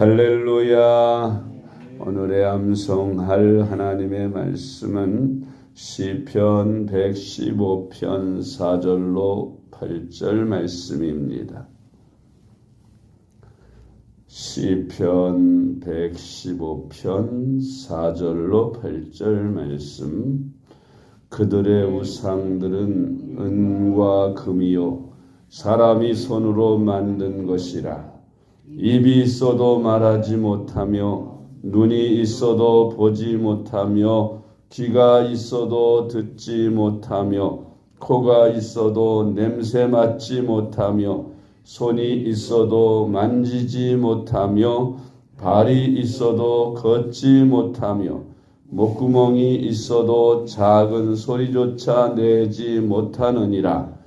할렐루야. 오늘의 암송할 하나님의 말씀은 시편 115편 4절로 8절 말씀입니다. 시편 115편 4절로 8절 말씀. 그들의 우상들은 은과 금이요 사람이 손으로 만든 것이라. 입이 있어도 말하지 못하며 눈이 있어도 보지 못하며 귀가 있어도 듣지 못하며 코가 있어도 냄새 맡지 못하며 손이 있어도 만지지 못하며 발이 있어도 걷지 못하며 목구멍이 있어도 작은 소리조차 내지 못하느니라.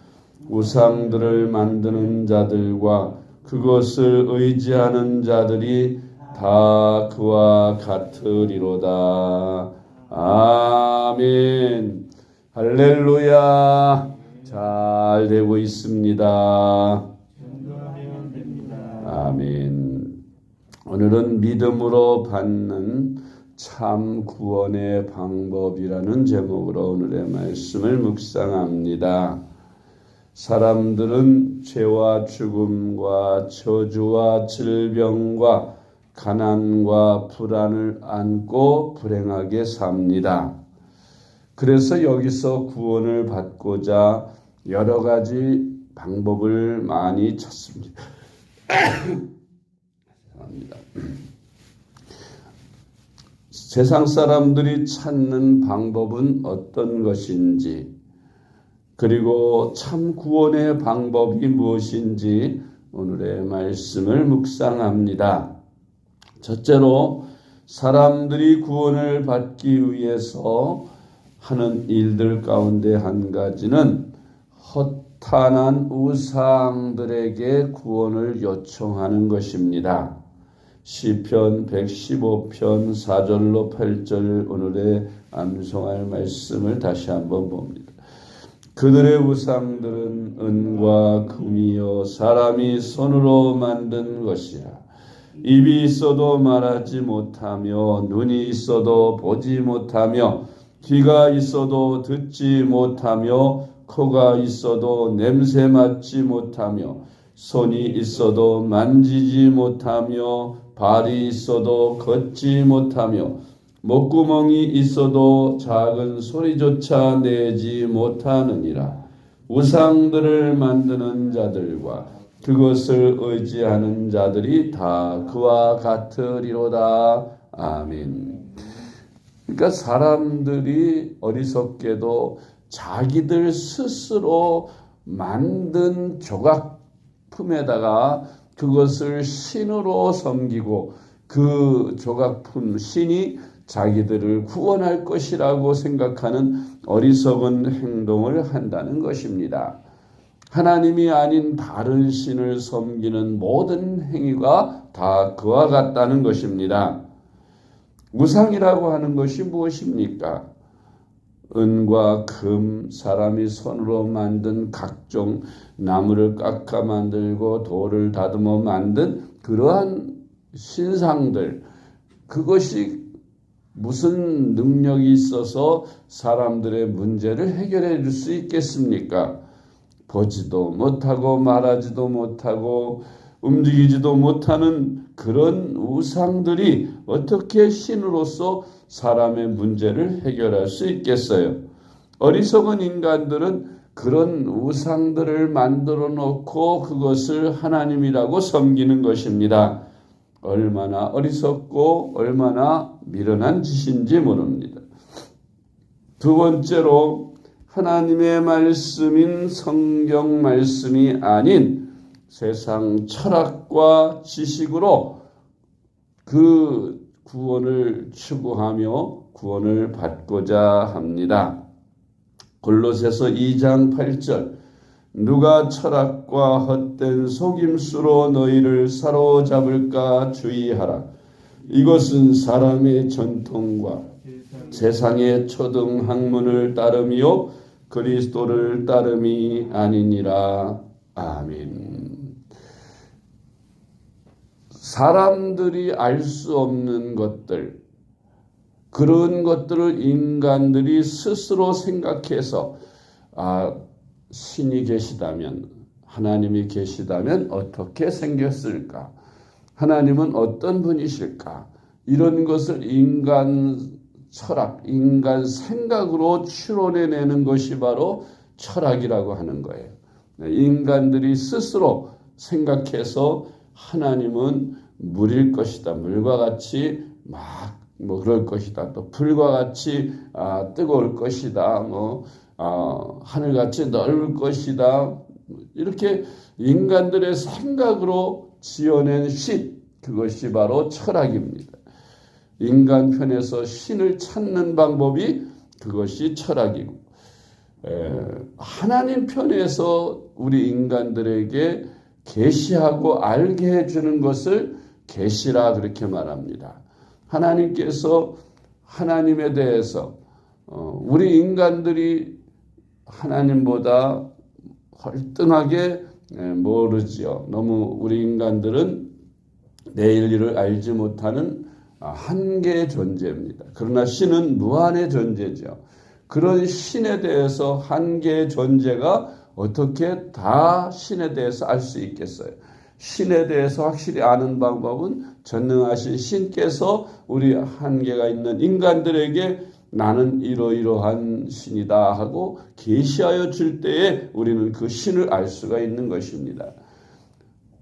우상들을 만드는 자들과 그것을 의지하는 자들이 다 그와 같으리로다. 아멘. 할렐루야. 잘 되고 있습니다. 아멘. 오늘은 믿음으로 받는 참 구원의 방법이라는 제목으로 오늘의 말씀을 묵상합니다. 사람들은 죄와 죽음과 저주와 질병과 가난과 불안을 안고 불행하게 삽니다. 그래서 여기서 구원을 받고자 여러 가지 방법을 많이 찾습니다. 세상 사람들이 찾는 방법은 어떤 것인지, 그리고 참 구원의 방법이 무엇인지 오늘의 말씀을 묵상합니다. 첫째로 사람들이 구원을 받기 위해서 하는 일들 가운데 한 가지는 허탄한 우상들에게 구원을 요청하는 것입니다. 시편 115편 4절로 8절 오늘의 암송할 말씀을 다시 한번 봅니다. 그들의 우상들은 은과 금이요 사람이 손으로 만든 것이라. 입이 있어도 말하지 못하며 눈이 있어도 보지 못하며 귀가 있어도 듣지 못하며 코가 있어도 냄새 맡지 못하며 손이 있어도 만지지 못하며 발이 있어도 걷지 못하며 목구멍이 있어도 작은 소리조차 내지 못하느니라. 우상들을 만드는 자들과 그것을 의지하는 자들이 다 그와 같으리로다. 아멘. 그러니까 사람들이 어리석게도 자기들 스스로 만든 조각품에다가 그것을 신으로 섬기고 그 조각품 신이 자기들을 구원할 것이라고 생각하는 어리석은 행동을 한다는 것입니다. 하나님이 아닌 다른 신을 섬기는 모든 행위가 다 그와 같다는 것입니다. 우상이라고 하는 것이 무엇입니까? 은과 금, 사람이 손으로 만든 각종 나무를 깎아 만들고 돌을 다듬어 만든 그러한 신상들, 그것이 무슨 능력이 있어서 사람들의 문제를 해결해 줄 수 있겠습니까? 보지도 못하고 말하지도 못하고 움직이지도 못하는 그런 우상들이 어떻게 신으로서 사람의 문제를 해결할 수 있겠어요? 어리석은 인간들은 그런 우상들을 만들어 놓고 그것을 하나님이라고 섬기는 것입니다. 얼마나 어리석고 얼마나 미련한 짓인지 모릅니다. 두 번째로 하나님의 말씀인 성경 말씀이 아닌 세상 철학과 지식으로 그 구원을 추구하며 구원을 받고자 합니다. 골로새서 2장 8절. 누가 철학과 헛된 속임수로 너희를 사로잡을까 주의하라. 이것은 사람의 전통과 세상의 초등 학문을 따름이요 그리스도를 따름이 아니니라. 아멘. 사람들이 알 수 없는 것들, 그런 것들을 인간들이 스스로 생각해서 신이 계시다면, 하나님이 계시다면 어떻게 생겼을까? 하나님은 어떤 분이실까? 이런 것을 인간 철학, 인간 생각으로 추론해내는 것이 바로 철학이라고 하는 거예요. 인간들이 스스로 생각해서 하나님은 물일 것이다. 물과 같이 그럴 것이다. 또 불과 같이 뜨거울 것이다. 하늘같이 넓을 것이다. 이렇게 인간들의 생각으로 지어낸 신, 그것이 바로 철학입니다. 인간 편에서 신을 찾는 방법이 그것이 철학이고, 하나님 편에서 우리 인간들에게 계시하고 알게 해주는 것을 계시라 그렇게 말합니다. 하나님께서 하나님에 대해서 우리 인간들이 하나님보다 월등하게 모르지요. 너무 우리 인간들은 내일 일을 알지 못하는 한계의 존재입니다. 그러나 신은 무한의 존재죠. 그런 신에 대해서 한계의 존재가 어떻게 다 신에 대해서 알 수 있겠어요? 신에 대해서 확실히 아는 방법은 전능하신 신께서 우리 한계가 있는 인간들에게 나는 이러이러한 신이다 하고 계시하여 줄 때에 우리는 그 신을 알 수가 있는 것입니다.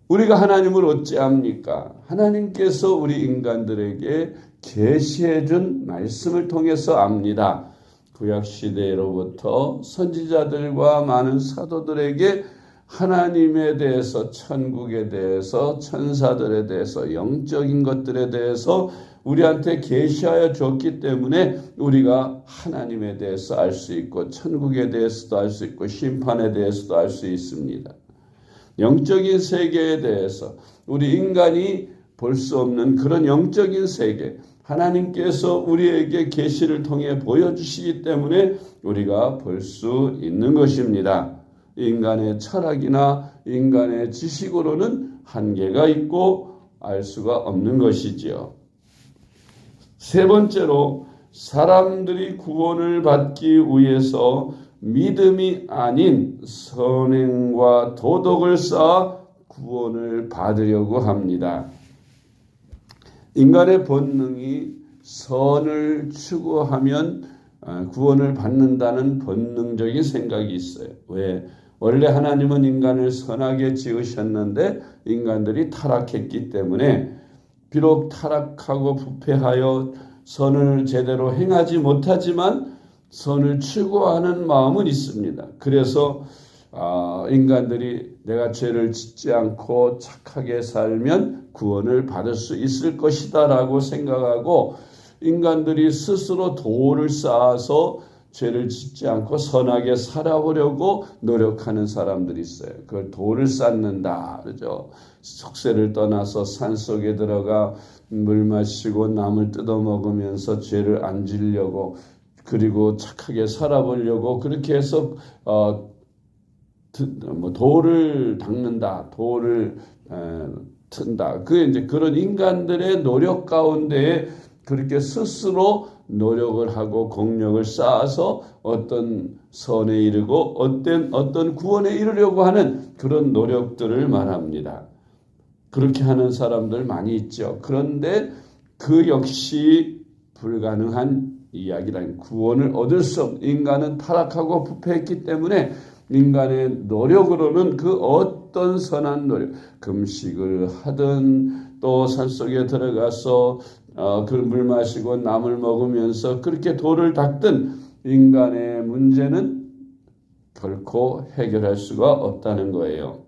우리가 하나님을 어찌합니까? 하나님께서 우리 인간들에게 계시해 준 말씀을 통해서 압니다. 구약시대로부터 선지자들과 많은 사도들에게 하나님에 대해서, 천국에 대해서, 천사들에 대해서, 영적인 것들에 대해서 우리한테 계시하여 줬기 때문에 우리가 하나님에 대해서 알 수 있고 천국에 대해서도 알 수 있고 심판에 대해서도 알 수 있습니다. 영적인 세계에 대해서 우리 인간이 볼 수 없는 그런 영적인 세계, 하나님께서 우리에게 계시를 통해 보여주시기 때문에 우리가 볼 수 있는 것입니다. 인간의 철학이나 인간의 지식으로는 한계가 있고 알 수가 없는 것이지요. 세 번째로, 사람들이 구원을 받기 위해서 믿음이 아닌 선행과 도덕을 쌓아 구원을 받으려고 합니다. 인간의 본능이 선을 추구하면 구원을 받는다는 본능적인 생각이 있어요. 왜? 원래 하나님은 인간을 선하게 지으셨는데 인간들이 타락했기 때문에, 비록 타락하고 부패하여 선을 제대로 행하지 못하지만 선을 추구하는 마음은 있습니다. 그래서 인간들이 내가 죄를 짓지 않고 착하게 살면 구원을 받을 수 있을 것이다 라고 생각하고, 인간들이 스스로 도를 쌓아서 죄를 짓지 않고 선하게 살아보려고 노력하는 사람들이 있어요. 그걸 도를 쌓는다 그러죠. 속세를 떠나서 산속에 들어가 물 마시고 남을 뜯어먹으면서 죄를 안 지려고, 그리고 착하게 살아보려고 그렇게 해서 도를 닦는다, 도를 튼다. 그게 이제 그런 인간들의 노력 가운데에 그렇게 스스로 노력을 하고 공력을 쌓아서 어떤 선에 이르고 어떤 구원에 이르려고 하는 그런 노력들을 말합니다. 그렇게 하는 사람들 많이 있죠. 그런데 그 역시 불가능한 이야기란, 구원을 얻을 수 없는, 인간은 타락하고 부패했기 때문에 인간의 노력으로는 그 어떤 선한 노력, 금식을 하든 또 산속에 들어가서 그 물 마시고 나물 먹으면서 그렇게 도를 닦든 인간의 문제는 결코 해결할 수가 없다는 거예요.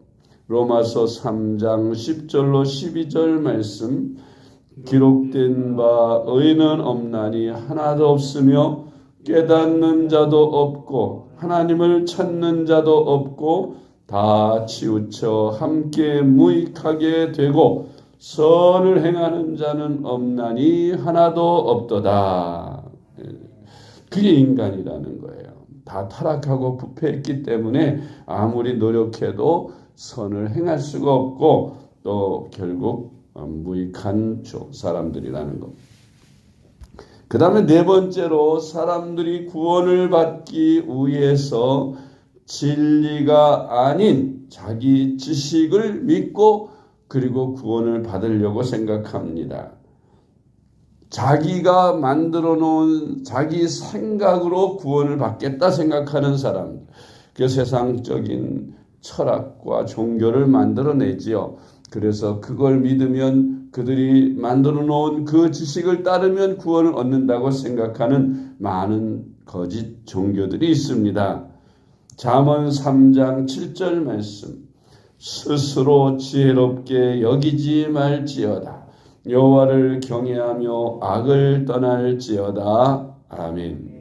로마서 3장 10절로 12절 말씀, 기록된 바 의는 없나니 하나도 없으며 깨닫는 자도 없고 하나님을 찾는 자도 없고 다 치우쳐 함께 무익하게 되고 선을 행하는 자는 없나니 하나도 없도다. 그게 인간이라는 거예요. 다 타락하고 부패했기 때문에 아무리 노력해도 선을 행할 수가 없고 또 결국 무익한 사람들이라는 것. 그 다음에 네 번째로 사람들이 구원을 받기 위해서 진리가 아닌 자기 지식을 믿고 그리고 구원을 받으려고 생각합니다. 자기가 만들어 놓은 자기 생각으로 구원을 받겠다 생각하는 사람들. 그 세상적인 철학과 종교를 만들어내지요. 그래서 그걸 믿으면 그들이 만들어 놓은 그 지식을 따르면 구원을 얻는다고 생각하는 많은 거짓 종교들이 있습니다. 잠언 3장 7절 말씀. 스스로 지혜롭게 여기지 말지어다. 여호와를 경외하며 악을 떠날지어다. 아멘.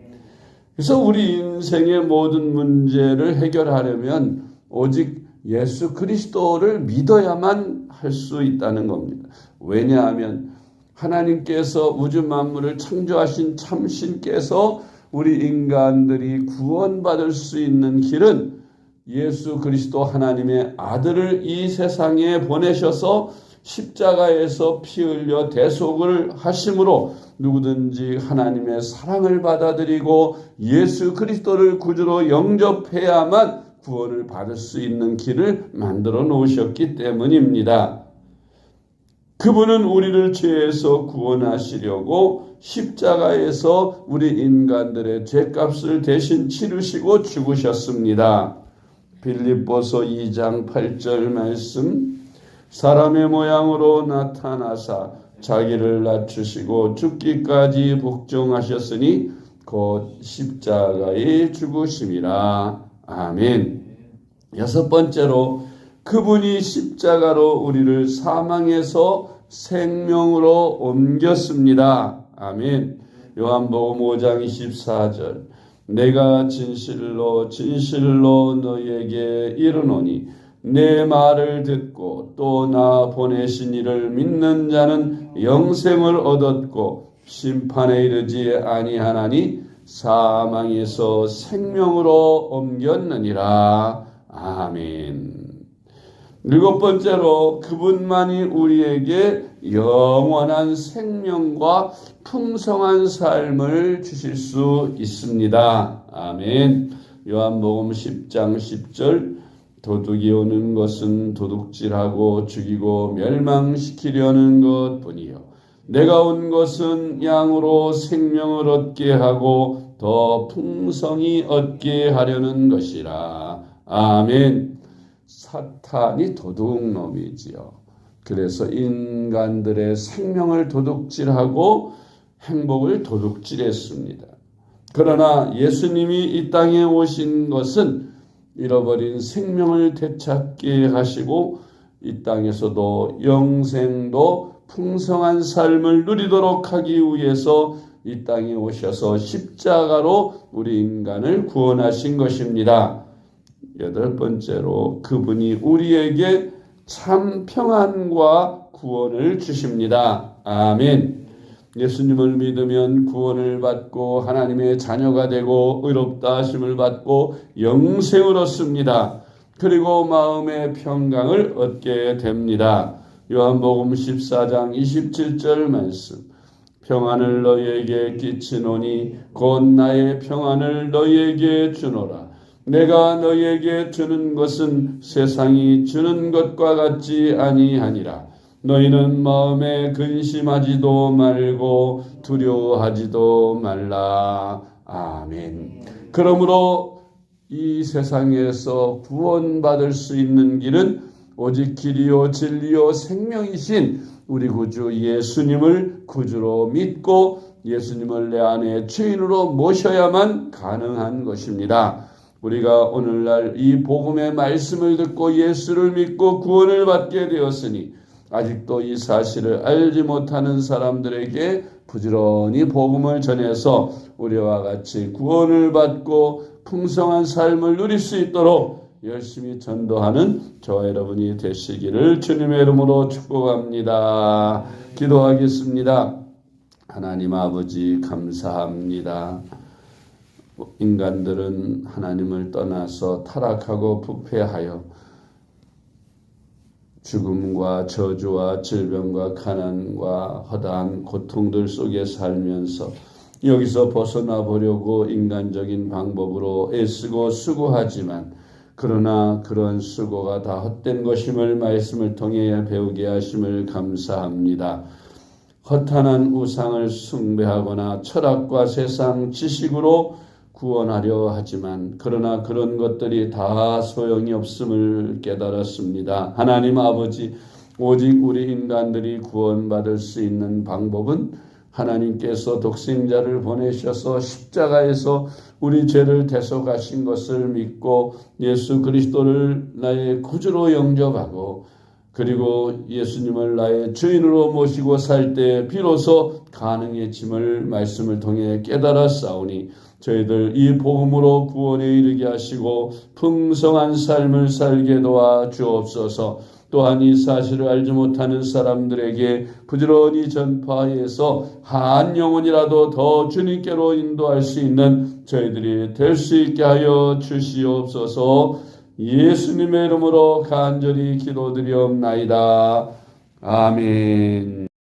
그래서 우리 인생의 모든 문제를 해결하려면 오직 예수 그리스도를 믿어야만 할 수 있다는 겁니다. 왜냐하면 하나님께서 우주 만물을 창조하신 참신께서 우리 인간들이 구원받을 수 있는 길은 예수 그리스도 하나님의 아들을 이 세상에 보내셔서 십자가에서 피 흘려 대속을 하심으로 누구든지 하나님의 사랑을 받아들이고 예수 그리스도를 구주로 영접해야만 구원을 받을 수 있는 길을 만들어 놓으셨기 때문입니다. 그분은 우리를 죄에서 구원하시려고 십자가에서 우리 인간들의 죄값을 대신 치르시고 죽으셨습니다. 빌립보서 2장 8절 말씀. 사람의 모양으로 나타나사 자기를 낮추시고 죽기까지 복종하셨으니 곧 십자가에 죽으심이라. 아멘. 여섯 번째로 그분이 십자가로 우리를 사망에서 생명으로 옮겼습니다. 아멘. 요한복음 5장 24절. 내가 진실로 진실로 너희에게 이르노니 내 말을 듣고 또 나 보내신 이를 믿는 자는 영생을 얻었고 심판에 이르지 아니하나니 사망에서 생명으로 옮겼느니라. 아멘. 일곱 번째로 그분만이 우리에게 영원한 생명과 풍성한 삶을 주실 수 있습니다. 아멘. 요한복음 10장 10절. 도둑이 오는 것은 도둑질하고 죽이고 멸망시키려는 것뿐이요 내가 온 것은 양으로 생명을 얻게 하고 더 풍성히 얻게 하려는 것이라. 아멘. 사탄이 도둑놈이지요. 그래서 인간들의 생명을 도둑질하고 행복을 도둑질했습니다. 그러나 예수님이 이 땅에 오신 것은 잃어버린 생명을 되찾게 하시고 이 땅에서도 영생도 풍성한 삶을 누리도록 하기 위해서 이 땅에 오셔서 십자가로 우리 인간을 구원하신 것입니다. 여덟 번째로 그분이 우리에게 참 평안과 구원을 주십니다. 아멘. 예수님을 믿으면 구원을 받고 하나님의 자녀가 되고 의롭다 하심을 받고 영생을 얻습니다. 그리고 마음의 평강을 얻게 됩니다. 요한복음 14장 27절 말씀. 평안을 너희에게 끼치노니 곧 나의 평안을 너희에게 주노라. 내가 너희에게 주는 것은 세상이 주는 것과 같지 아니하니라. 너희는 마음에 근심하지도 말고 두려워하지도 말라. 아멘. 그러므로 이 세상에서 구원받을 수 있는 길은 오직 길이요 진리요 생명이신 우리 구주 예수님을 구주로 믿고 예수님을 내 안에 주인으로 모셔야만 가능한 것입니다. 우리가 오늘날 이 복음의 말씀을 듣고 예수를 믿고 구원을 받게 되었으니 아직도 이 사실을 알지 못하는 사람들에게 부지런히 복음을 전해서 우리와 같이 구원을 받고 풍성한 삶을 누릴 수 있도록 열심히 전도하는 저와 여러분이 되시기를 주님의 이름으로 축복합니다. 기도하겠습니다. 하나님 아버지 감사합니다. 인간들은 하나님을 떠나서 타락하고 부패하여 죽음과 저주와 질병과 가난과 허다한 고통들 속에 살면서 여기서 벗어나 보려고 인간적인 방법으로 애쓰고 수고하지만 그러나 그런 수고가 다 헛된 것임을 말씀을 통해 배우게 하심을 감사합니다. 허탄한 우상을 숭배하거나 철학과 세상 지식으로 구원하려 하지만 그러나 그런 것들이 다 소용이 없음을 깨달았습니다. 하나님 아버지, 오직 우리 인간들이 구원받을 수 있는 방법은 하나님께서 독생자를 보내셔서 십자가에서 우리 죄를 대속하신 것을 믿고 예수 그리스도를 나의 구주로 영접하고 그리고 예수님을 나의 주인으로 모시고 살 때 비로소 가능해짐을 말씀을 통해 깨달았사오니 저희들 이 복음으로 구원에 이르게 하시고 풍성한 삶을 살게 도와 주옵소서. 또한 이 사실을 알지 못하는 사람들에게 부지런히 전파해서 한 영혼이라도 더 주님께로 인도할 수 있는 저희들이 될 수 있게 하여 주시옵소서. 예수님의 이름으로 간절히 기도드리옵나이다. 아멘.